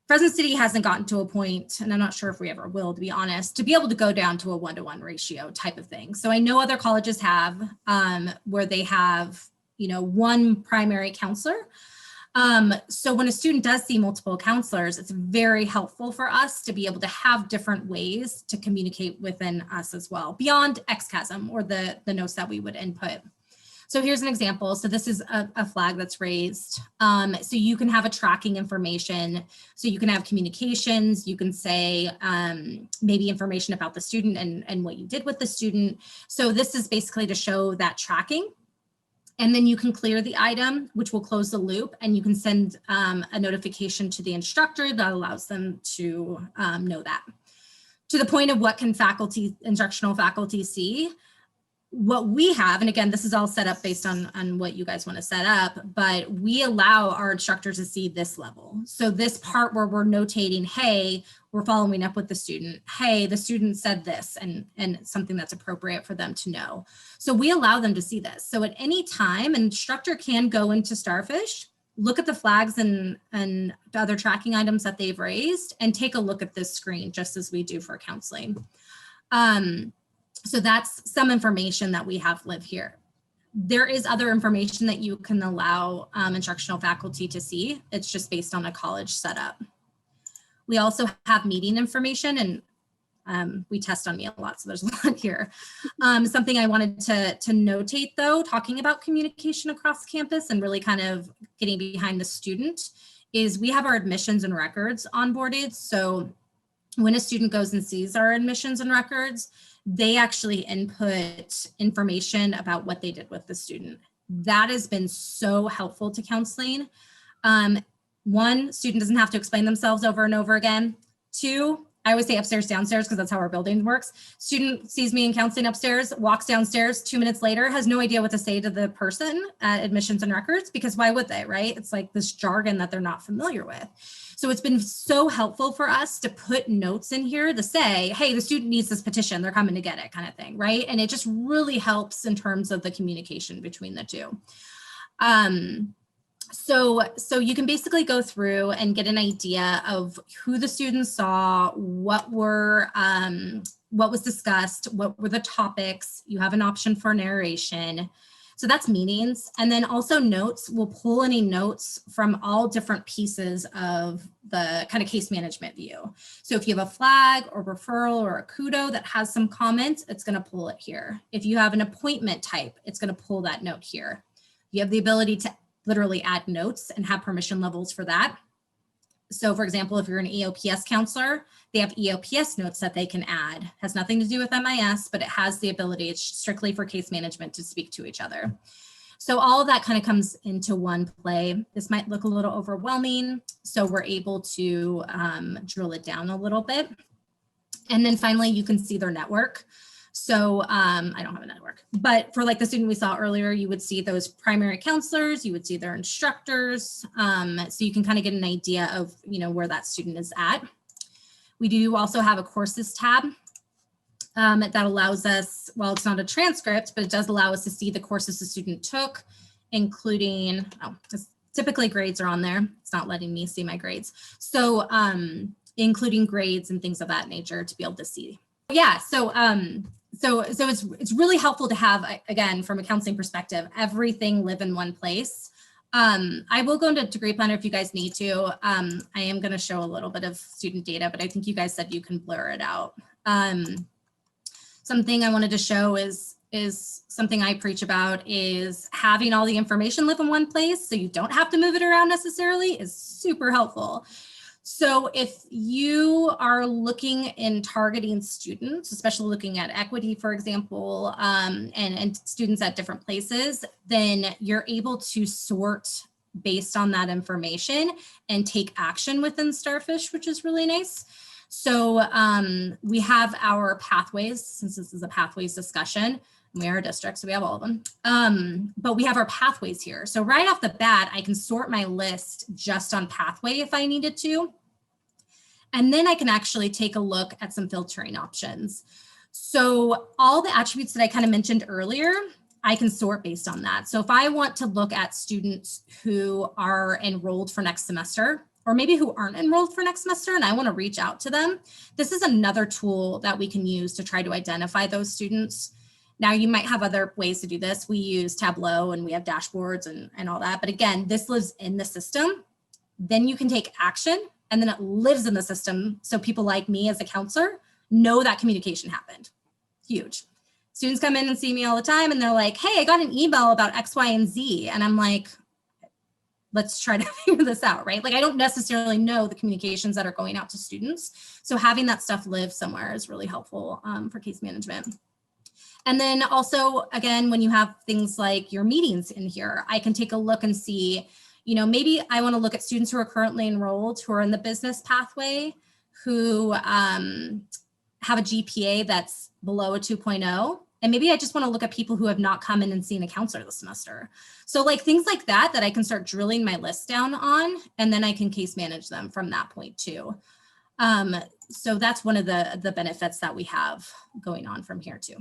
Fresno City hasn't gotten to a point, and I'm not sure if we ever will, to be honest, to be able to go down to a 1-to-1 ratio type of thing. So I know other colleges have where they have, one primary counselor. So when a student does see multiple counselors, it's very helpful for us to be able to have different ways to communicate within us as well, beyond XCHASM or the notes that we would input. So here's an example. So this is a flag that's raised. So you can have a tracking information. So you can have communications. You can say maybe information about the student and what you did with the student. So this is basically to show that tracking. And then you can clear the item, which will close the loop, and you can send a notification to the instructor that allows them to know that. To the point of what can instructional faculty see, what we have, and again, this is all set up based on what you guys want to set up, but we allow our instructors to see this level. So this part where we're notating, hey, we're following up with the student. Hey, the student said this, and something that's appropriate for them to know. So we allow them to see this. So at any time, an instructor can go into Starfish, look at the flags and the other tracking items that they've raised, and take a look at this screen, just as we do for counseling. So that's some information that we have live here. There is other information that you can allow instructional faculty to see. It's just based on a college setup. We also have meeting information, and we test on me a lot, so there's a lot here. Something I wanted to notate though, talking about communication across campus and really kind of getting behind the student, is we have our admissions and records onboarded. So when a student goes and sees our admissions and records, they actually input information about what they did with the student. That has been so helpful to counseling. One, student doesn't have to explain themselves over and over again. Two, I always say upstairs, downstairs, because that's how our building works. Student sees me in counseling upstairs, walks downstairs, 2 minutes later, has no idea what to say to the person at admissions and records, because why would they, right? It's like this jargon that they're not familiar with. So it's been so helpful for us to put notes in here to say, hey, the student needs this petition, they're coming to get it, kind of thing, right? And it just really helps in terms of the communication between the two. So you can basically go through and get an idea of who the students saw, what was discussed, what were the topics. You have an option for narration. So that's meetings. And then also notes, we'll pull any notes from all different pieces of the kind of case management view. So if you have a flag or referral or a kudo that has some comments, it's going to pull it here. If you have an appointment type, it's going to pull that note here. You have the ability to literally add notes and have permission levels for that. So for example, if you're an EOPS counselor, they have EOPS notes that they can add. Has nothing to do with MIS, but it has the ability, it's strictly for case management to speak to each other. So all of that kind of comes into one play. This might look a little overwhelming, so we're able to drill it down a little bit. And then finally, you can see their network. So I don't have a network, but for like the student we saw earlier, you would see those primary counselors, you would see their instructors. So you can kind of get an idea of, where that student is at. We do also have a courses tab that allows us, well, it's not a transcript, but it does allow us to see the courses the student took, including, typically grades are on there. It's not letting me see my grades. So including grades and things of that nature to be able to see. Yeah, so it's really helpful to have, again, from a counseling perspective, everything live in one place. I will go into Degree Planner if you guys need to. I am going to show a little bit of student data, but I think you guys said you can blur it out. Something I wanted to show is something I preach about is having all the information live in one place so you don't have to move it around necessarily is super helpful. So if you are looking in targeting students, especially looking at equity, for example, and students at different places, then you're able to sort based on that information and take action within Starfish, which is really nice. So we have our pathways, since this is a pathways discussion. We are a district, so we have all of them. But we have our pathways here. So right off the bat, I can sort my list just on pathway if I needed to. And then I can actually take a look at some filtering options. So all the attributes that I kind of mentioned earlier, I can sort based on that. So if I want to look at students who are enrolled for next semester, or maybe who aren't enrolled for next semester and I want to reach out to them, this is another tool that we can use to try to identify those students. Now you might have other ways to do this. We use Tableau and we have dashboards and all that. But again, this lives in the system. Then you can take action and then it lives in the system. So people like me as a counselor know that communication happened. Huge. Students come in and see me all the time and they're like, hey, I got an email about X, Y, and Z. And I'm like, let's try to figure this out, right? Like I don't necessarily know the communications that are going out to students. So having that stuff live somewhere is really helpful for case management. And then also, again, when you have things like your meetings in here, I can take a look and see, maybe I want to look at students who are currently enrolled, who are in the business pathway, who have a GPA that's below a 2.0. And maybe I just want to look at people who have not come in and seen a counselor this semester. So like things like that I can start drilling my list down on, and then I can case manage them from that point too. So that's one of the benefits that we have going on from here too.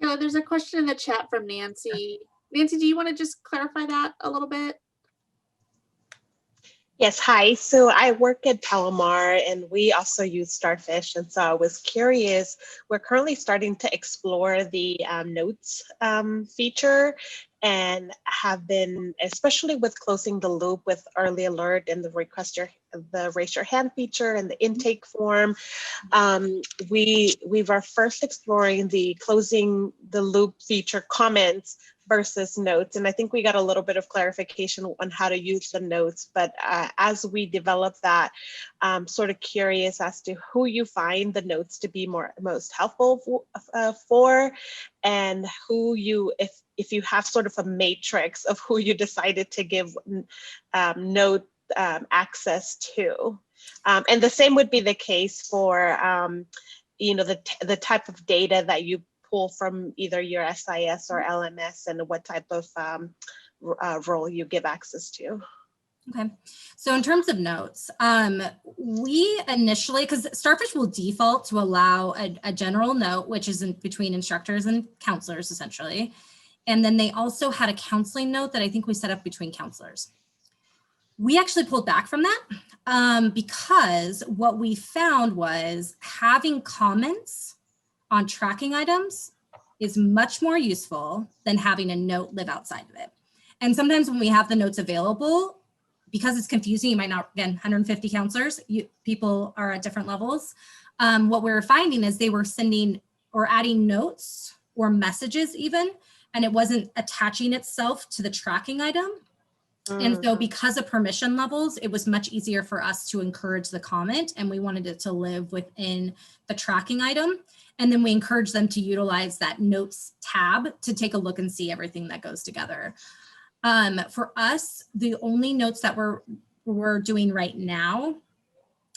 There's a question in the chat from Nancy. Nancy, do you want to just clarify that a little bit? Yes, hi. So I work at Palomar and we also use Starfish. And so I was curious, we're currently starting to explore the notes feature and have been, especially with closing the loop with early alert and the raise your hand feature and the intake form. We were first exploring the closing the loop feature comments versus notes. And I think we got a little bit of clarification on how to use the notes. But as we develop that, I'm sort of curious as to who you find the notes to be most helpful for, and who you, if you have sort of a matrix of who you decided to give note access to. And the same would be the case for, the type of data that you pull from either your SIS or LMS and what type of role you give access to. Okay, so in terms of notes, we initially, because Starfish will default to allow a general note, which is in between instructors and counselors essentially. And then they also had a counseling note that I think we set up between counselors. We actually pulled back from that because what we found was having comments on tracking items is much more useful than having a note live outside of it. And sometimes when we have the notes available, because it's confusing, you might not, again, 150 counselors, people are at different levels. What we were finding is they were sending or adding notes or messages even and it wasn't attaching itself to the tracking item. And so because of permission levels, it was much easier for us to encourage the comment, and we wanted it to live within the tracking item. And then we encourage them to utilize that notes tab to take a look and see everything that goes together. For us, the only notes that we're doing right now,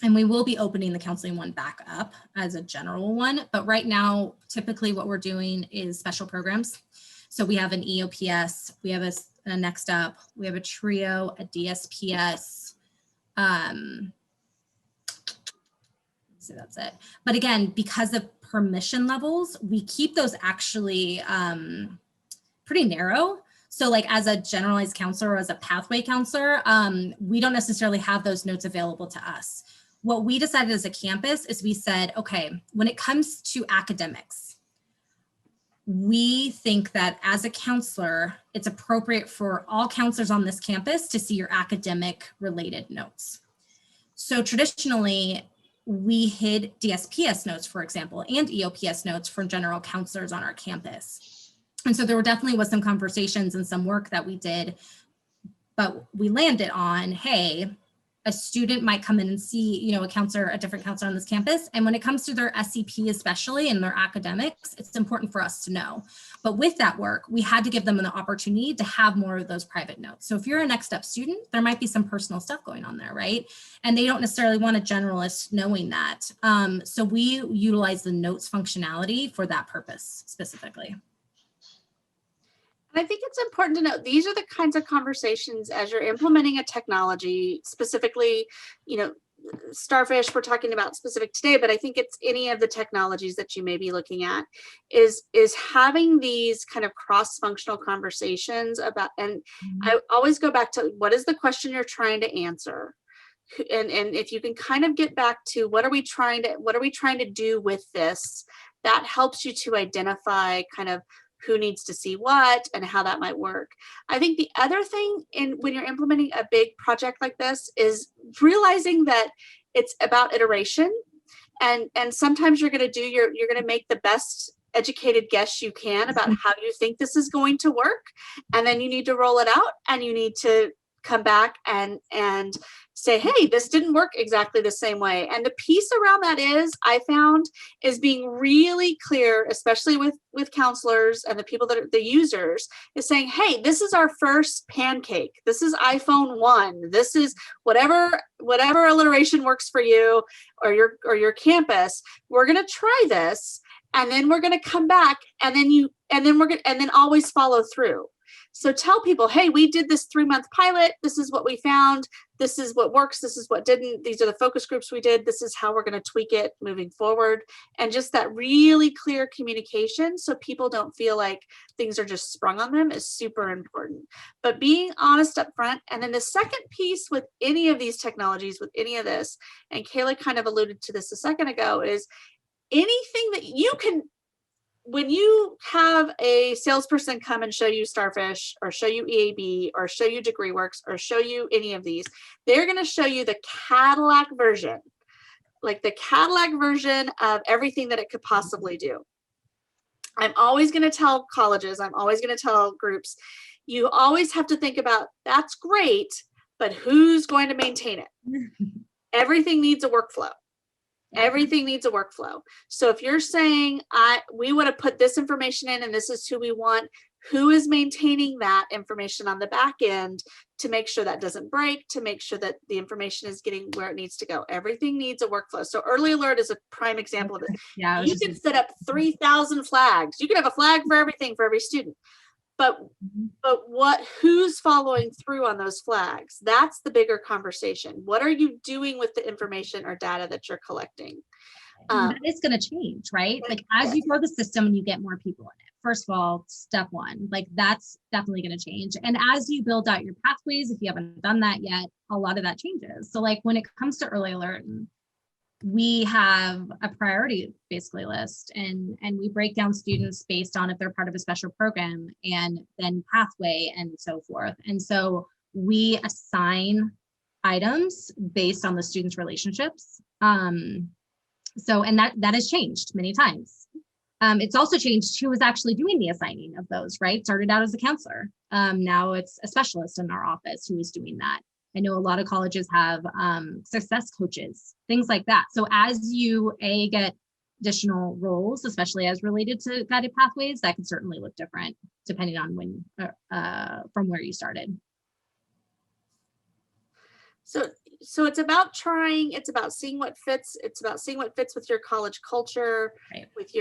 and we will be opening the counseling one back up as a general one, but right now, typically what we're doing is special programs. So we have an EOPS, we have a Next Up, we have a TRIO, a DSPS. So that's it. But again, because of permission levels, we keep those actually pretty narrow. So like as a generalized counselor or as a pathway counselor, we don't necessarily have those notes available to us. What we decided as a campus is we said, okay, when it comes to academics, we think that as a counselor, it's appropriate for all counselors on this campus to see your academic related notes. So traditionally, we hid DSPS notes, for example, and EOPS notes for general counselors on our campus. And so there definitely was some conversations and some work that we did, but we landed on, hey, a student might come in and see, you know, a different counselor on this campus. And when it comes to their SCP, especially in their academics, it's important for us to know. But with that work, we had to give them an opportunity to have more of those private notes. So if you're a Next Up student, there might be some personal stuff going on there, right? And they don't necessarily want a generalist knowing that. So we utilize the notes functionality for that purpose specifically. And I think it's important to note, these are the kinds of conversations as you're implementing a technology, specifically, you know, Starfish, we're talking about specific today, but I think it's any of the technologies that you may be looking at is having these kind of cross-functional conversations about, and I always go back to what is the question you're trying to answer? And if you can kind of get back to what are we trying to do with this, that helps you to identify kind of who needs to see what and how that might work. I think the other thing when you're implementing a big project like this is realizing that it's about iteration, and sometimes you're going to make the best educated guess you can about how you think this is going to work, and then you need to roll it out and you need to come back and say, hey, this didn't work exactly the same way. And the piece around that I found is being really clear, especially with counselors and the people that are the users, is saying, hey, this is our first pancake. This is iPhone 1. This is whatever alliteration works for you or your campus. We're going to try this, and then we're going to come back, and then always follow through. So tell people, hey, we did this 3-month pilot. This is what we found. This is what works. This is what didn't. These are the focus groups we did. This is how we're going to tweak it moving forward. And just that really clear communication so people don't feel like things are just sprung on them is super important. But being honest up front. And then the second piece with any of these technologies, with any of this, and Kayla kind of alluded to this a second ago, is anything that you can, when you have a salesperson come and show you Starfish or show you EAB or show you DegreeWorks or show you any of these, they're going to show you the Cadillac version, like the Cadillac version of everything that it could possibly do. I'm always going to tell colleges, I'm always going to tell groups, you always have to think about, that's great, but who's going to maintain it? Everything needs a workflow. Everything needs a workflow. So if you're saying, we want to put this information in and this is who we want, who is maintaining that information on the back end to make sure that doesn't break, to make sure that the information is getting where it needs to go? Everything needs a workflow. So early alert is a prime example of this. Yeah, you can set up 3,000 flags. You can have a flag for everything for every student. But who's following through on those flags? That's the bigger conversation. What are you doing with the information or data that you're collecting? That is going to change, right? Like as you grow the system and you get more people in it. First of all, step one, like that's definitely going to change. And as you build out your pathways, if you haven't done that yet, a lot of that changes. So like when it comes to early alert, we have a priority basically list, and we break down students based on if they're part of a special program and then pathway and so forth. And so we assign items based on the students' relationships. And that has changed many times. It's also changed who was actually doing the assigning of those, right? Started out as a counselor. Now it's a specialist in our office who is doing that. I know a lot of colleges have success coaches, things like that. So as you get additional roles, especially as related to guided pathways, that can certainly look different depending on when from where you started. So it's about trying, it's about seeing what fits, it's about seeing what fits with your college culture, Right. with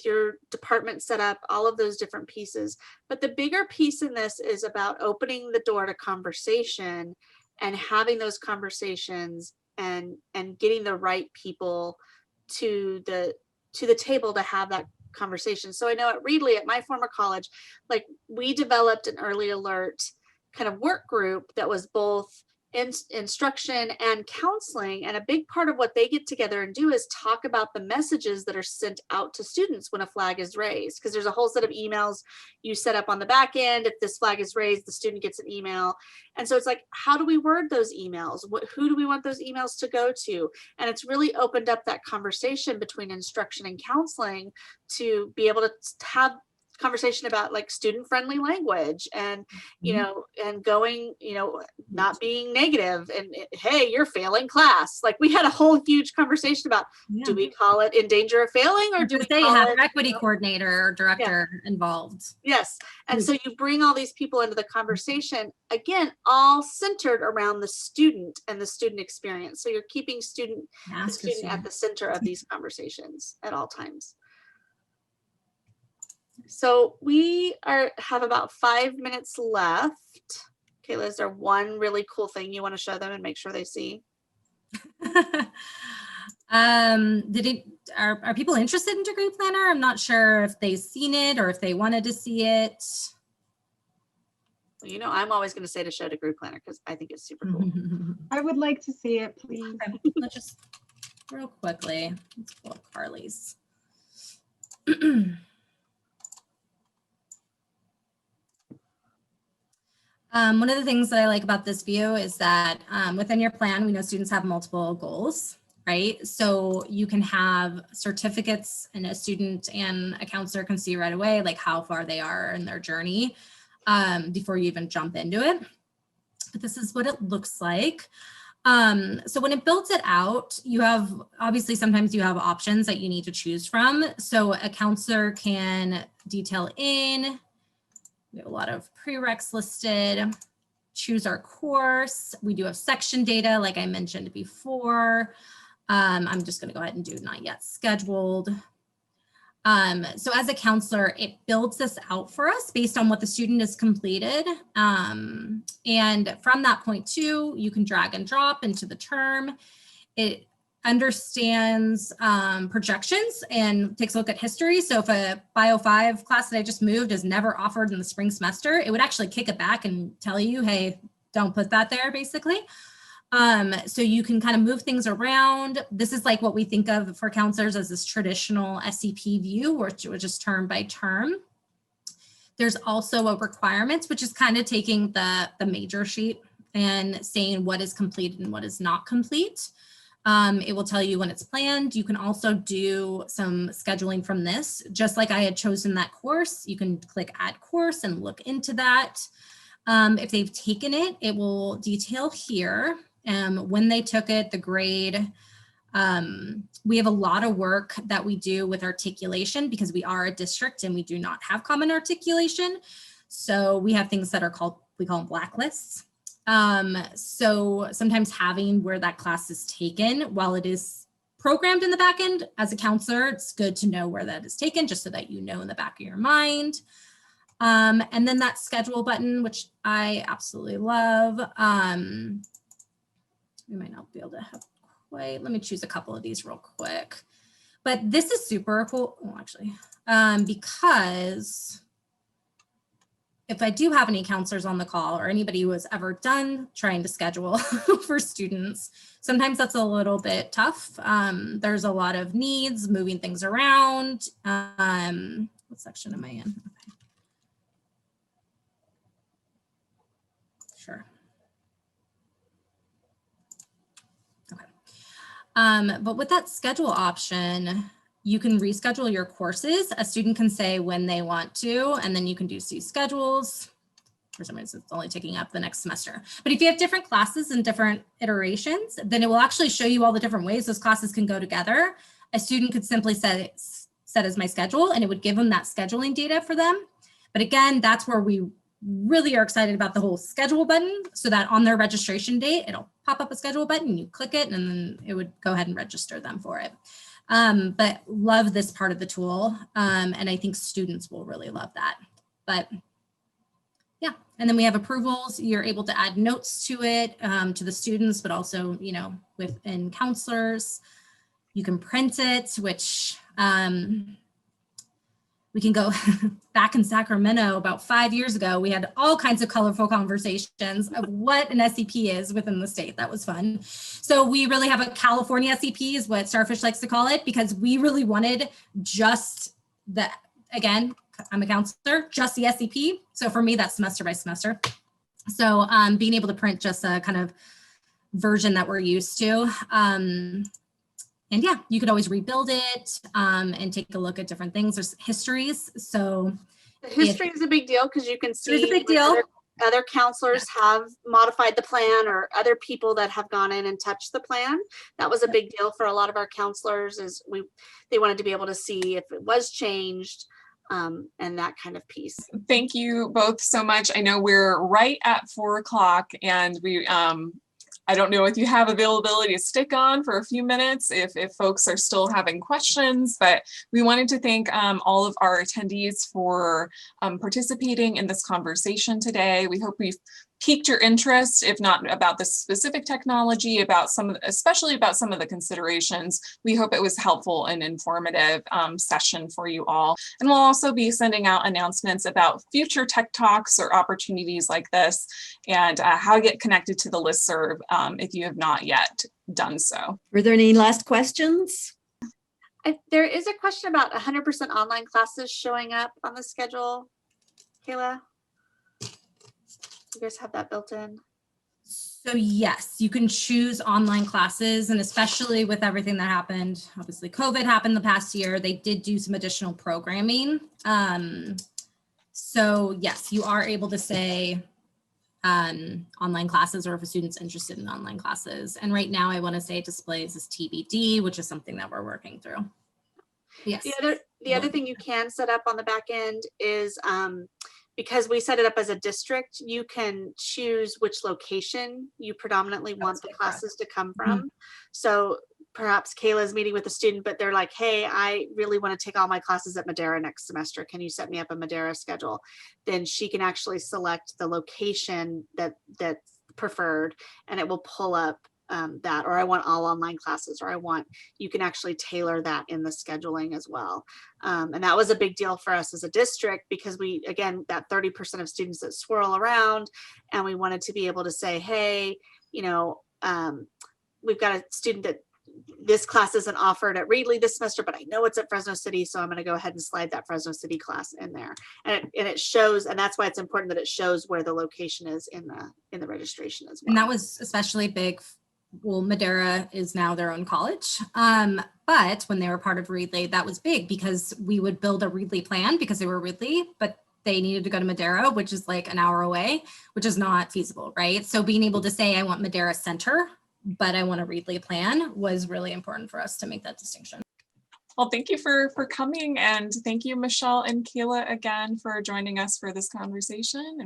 your department setup, all of those different pieces. But the bigger piece in this is about opening the door to conversation and having those conversations and getting the right people to the table to have that conversation. So I know at Reedley, at my former college, like we developed an early alert kind of work group that was both instruction and counseling. And a big part of what they get together and do is talk about the messages that are sent out to students when a flag is raised, because there's a whole set of emails you set up on the back end. If this flag is raised, the student gets an email. And so it's like, how do we word those emails? Who do we want those emails to go to? And it's really opened up that conversation between instruction and counseling to be able to have conversation about like student friendly language and, you know, and going, you know, not being negative and hey, you're failing class. Like we had a whole huge conversation about, do we call it in danger of failing or do we call have it equity coordinator or director involved? Yes. And so you bring all these people into the conversation, again, all centered around the student and the student experience. So you're keeping the student at the center of these conversations at all times. So we have about 5 minutes left. Kayla, is there one really cool thing you want to show them and make sure they see? Are people interested in Degree Planner? I'm not sure if they've seen it or if they wanted to see it. Well, you know, I'm always going to say to show Degree Planner because I think it's super cool. I would like to see it, please. Okay, let's just real quickly, let's pull up Carly's. One of the things that I like about this view is that within your plan, we know students have multiple goals, right? So you can have certificates and a student and a counselor can see right away, like how far they are in their journey before you even jump into it. But this is what it looks like. So when it builds it out, you have, obviously, sometimes you have options that you need to choose from. So a counselor can detail in. We have a lot of prereqs listed, choose our course. We do have section data, like I mentioned before. I'm just gonna go ahead and do not yet scheduled. So as a counselor, it builds this out for us based on what the student has completed. And from that point too, you can drag and drop into the term. It understands projections and takes a look at history. So if a Bio 5 class that I just moved is never offered in the spring semester, it would actually kick it back and tell you, hey, don't put that there, basically. So you can kind of move things around. This is like what we think of for counselors as this traditional SCP view, which is term by term. There's also a requirements, which is kind of taking the major sheet and saying what is completed and what is not complete. It will tell you when it's planned. You can also do some scheduling from this. Just like I had chosen that course, you can click add course and look into that. If they've taken it, it will detail here when they took it, the grade. We have a lot of work that we do with articulation because we are a district and we do not have common articulation. So we have things that are called, we call them blacklists. So sometimes having where that class is taken, while it is programmed in the back end as a counselor, it's good to know where that is taken just so that you know in the back of your mind. And then that schedule button, which I absolutely love. We might not be able to have quite, let me choose a couple of these real quick. But this is super cool, well, actually, because if I do have any counselors on the call or anybody who has ever done trying to schedule for students, sometimes that's a little bit tough. There's a lot of needs, moving things around. What section am I in? Okay. Sure. Okay. But with that schedule option, you can reschedule your courses. A student can say when they want to, and then you can do see schedules. For some reason, it's only taking up the next semester. But if you have different classes and different iterations, then it will actually show you all the different ways those classes can go together. A student could simply set as my schedule, and it would give them that scheduling data for them. But again, that's where we really are excited about the whole schedule button, so that on their registration date, it'll pop up a schedule button, you click it, and then it would go ahead and register them for it. But love this part of the tool. And I think students will really love that. But yeah, and then we have approvals. You're able to add notes to it, to the students, but also, you know, within counselors. You can print it, which we can go back in Sacramento about 5 years ago. We had all kinds of colorful conversations of what an SEP is within the state. That was fun. So we really have a California SEP is what Starfish likes to call it, because we really wanted just the, again, I'm a counselor, just the SEP. So for me, that's semester by semester. So being able to print just a kind of version that we're used to. And yeah, you could always rebuild it and take a look at different things. There's histories. So the history is a big deal because you can see it's a big deal. Other counselors have modified the plan, or other people that have gone in and touched the plan. That was a big deal for a lot of our counselors, is they wanted to be able to see if it was changed. And that kind of piece. Thank you both so much. I know we're right at 4 o'clock, and we I don't know if you have availability to stick on for a few minutes if folks are still having questions, but we wanted to thank all of our attendees for participating in this conversation today. We hope we've piqued your interest, if not about the specific technology, about especially about some of the considerations. We hope it was helpful and informative session for you all. And we'll also be sending out announcements about future tech talks or opportunities like this, and how to get connected to the listserv if you have not yet done so. Were there any last questions? There is a question about 100% online classes showing up on the schedule. Kayla? You guys have that built in? So yes, you can choose online classes, and especially with everything that happened, obviously COVID happened the past year, they did do some additional programming. So yes, you are able to say online classes, or if a student's interested in online classes. And right now I want to say it displays as TBD, which is something that we're working through. Yes. The other thing you can set up on the back end is because we set it up as a district, you can choose which location you predominantly want the classes to come from. So perhaps Kayla's meeting with a student, but they're like, hey, I really want to take all my classes at Madera next semester. Can you set me up a Madera schedule? Then she can actually select the location that's preferred, and it will pull up that, or I want all online classes, or you can actually tailor that in the scheduling as well. And that was a big deal for us as a district, because again, that 30% of students that swirl around, and we wanted to be able to say, hey, you know, we've got a student that this class isn't offered at Reedley this semester, but I know it's at Fresno City, so I'm going to go ahead and slide that Fresno City class in there. And it shows, and that's why it's important that it shows where the location is in the registration as well. And that was especially big. Well, Madera is now their own college. But when they were part of Reedley, that was big, because we would build a Reedley plan because they were Reedley, but they needed to go to Madera, which is like an hour away, which is not feasible, right? So being able to say, I want Madera Center, but I want a Reedley plan, was really important for us to make that distinction. Well, thank you for coming, and thank you, Michelle and Kayla, again for joining us for this conversation.